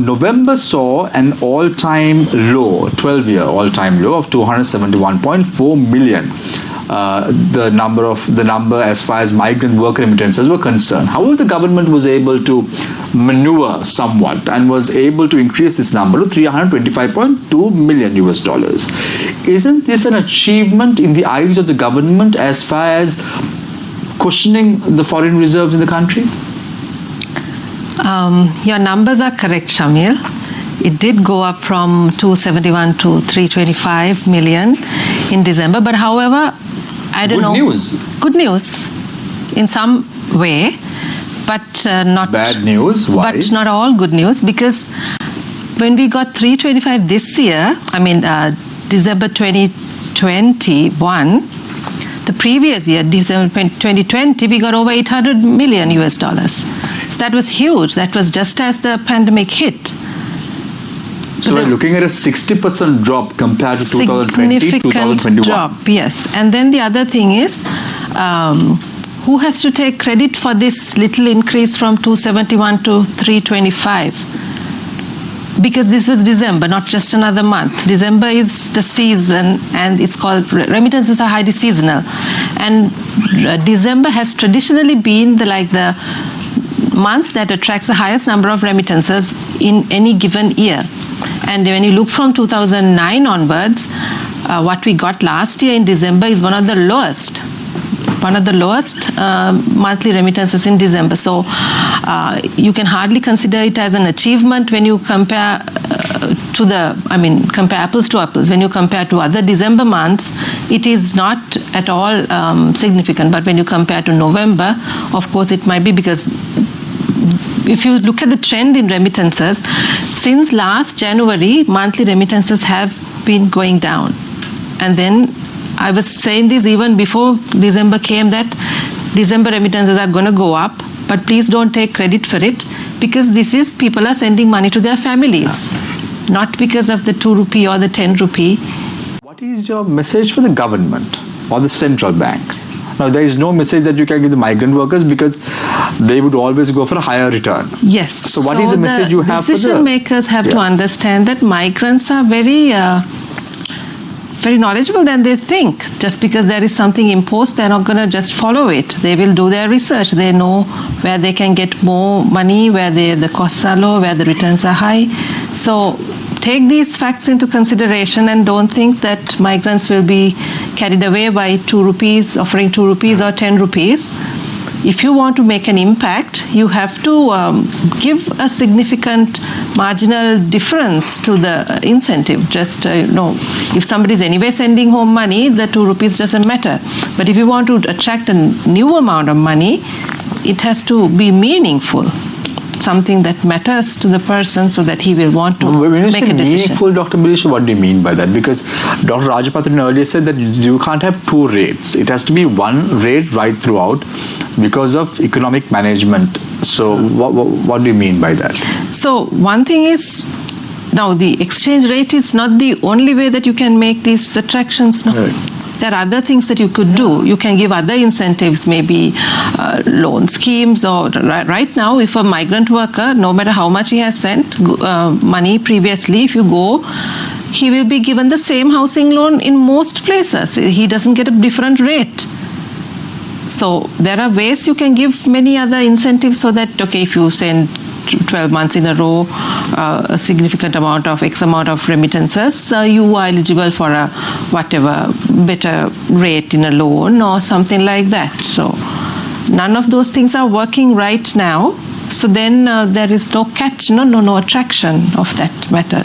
November saw an all-time low, 12-year all-time low of 271.4 million. The number as far as migrant worker remittances were concerned. However, the government was able to maneuver somewhat and was able to increase this number to 325.2 million US dollars. Isn't this an achievement in the eyes of the government as far as cushioning the foreign reserves in the country? Your numbers are correct, Shamil. It did go up from 271 to 325 million in December. But however, I don't know. Good news in some way, but not bad news. Why? But not all good news, because when we got 325 this year, December 2021, the previous year, December 2020, we got over 800 million US dollars. That was huge. That was just as the pandemic hit. So we're looking at a 60% drop compared to 2020, significant 2021. drop, yes. And then the other thing is, who has to take credit for this little increase from 271 to 325? Because this was December, not just another month. December is the season, and it's called, remittances are highly seasonal. And December has traditionally been the month that attracts the highest number of remittances in any given year. And when you look from 2009 onwards, what we got last year in December is one of the lowest monthly remittances in December. So you can hardly consider it as an achievement when you compare compare apples to apples. When you compare to other December months, it is not at all significant. But when you compare to November, of course it might be, because if you look at the trend in remittances, since last January, monthly remittances have been going down. And then I was saying this even before December came, that December remittances are going to go up, but please don't take credit for it, because this is people are sending money to their families, not because of the 2 rupee or the 10 rupee. What is your message for the government or the central bank? Now, there is no message that you can give the migrant workers, because they would always go for a higher return. Yes. So what is the message you have for the decision makers have to understand that migrants are very knowledgeable than they think. Just because there is something imposed, they're not going to just follow it. They will do their research. They know where they can get more money, where the costs are low, where the returns are high. So take these facts into consideration and don't think that migrants will be carried away by 2 rupees, offering 2 rupees or 10 rupees. If you want to make an impact, you have to give a significant marginal difference to the incentive. Just, if somebody is anyway sending home money, the 2 rupees doesn't matter. But if you want to attract a new amount of money, it has to be meaningful. Something that matters to the person, so that he will want to make a decision. Meaningful, Dr. Bilesha, what do you mean by that? Because Dr. Rajapatran earlier said that you can't have 2 rates. It has to be 1 rate right throughout because of economic management. So what do you mean by that? So one thing is, now the exchange rate is not the only way that you can make these attractions. No. Right. There are other things that you could do. You can give other incentives, maybe loan schemes, or right now, if a migrant worker, no matter how much he has sent money previously, if you go, he will be given the same housing loan in most places. He doesn't get a different rate. So there are ways you can give many other incentives, so that, if you send 12 months in a row, a significant amount of X amount of remittances, you are eligible for a better rate in a loan or something like that. So none of those things are working right now. So then there is no catch, no attraction of that matter.